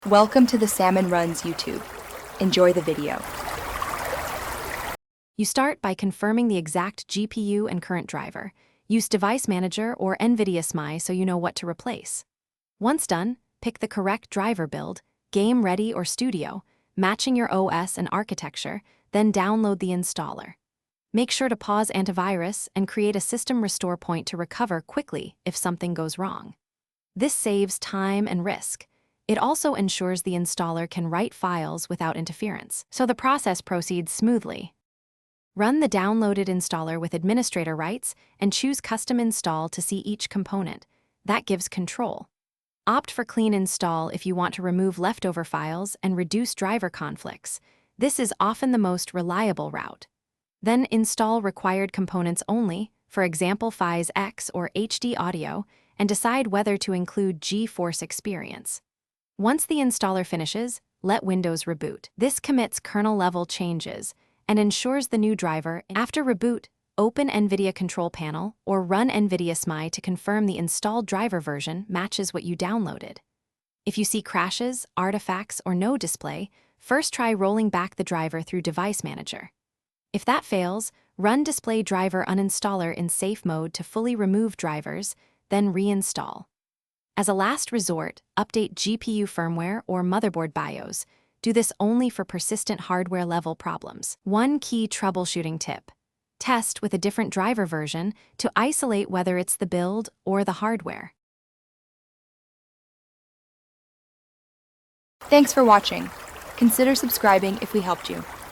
Welcome to the Salmon Runs YouTube. Enjoy the video. You start by confirming the exact GPU and current driver. Use Device Manager or Nvidia ensthy so you know what to replace. Once done, pick the correct driver build, game ready or studio, matching your OS and architecture, then download the installer. Make sure to pause antivirus and create a system restore point to recover quickly if something goes wrong. This saves time and risk. It also ensures the installer can write files without interference, so the process proceeds smoothly. Run the downloaded installer with administrator rights and choose Custom Install to see each component. That gives control. Opt for Clean Install if you want to remove leftover files and reduce driver conflicts. This is often the most reliable route. Then install required components only, for example FiZ X or HD audio, and decide whether to include GeForce Experience. Once the installer finishes, let Windows reboot. This commits kernel-level changes and ensures the new driver. After reboot, open Nvidia Control Panel or run Nvidia ensthy to confirm the installed driver version matches what you downloaded. If you see crashes, artifacts, or no display, first try rolling back the driver through Device Manager. If that fails, run Display Driver Uninstaller in safe mode to fully remove drivers, then reinstall. As a last resort, update GPU firmware or motherboard BIOS. Do this only for persistent hardware-level problems. One key troubleshooting tip: test with a different driver version to isolate whether it's the build or the hardware. Thanks for watching. Consider subscribing if we helped you.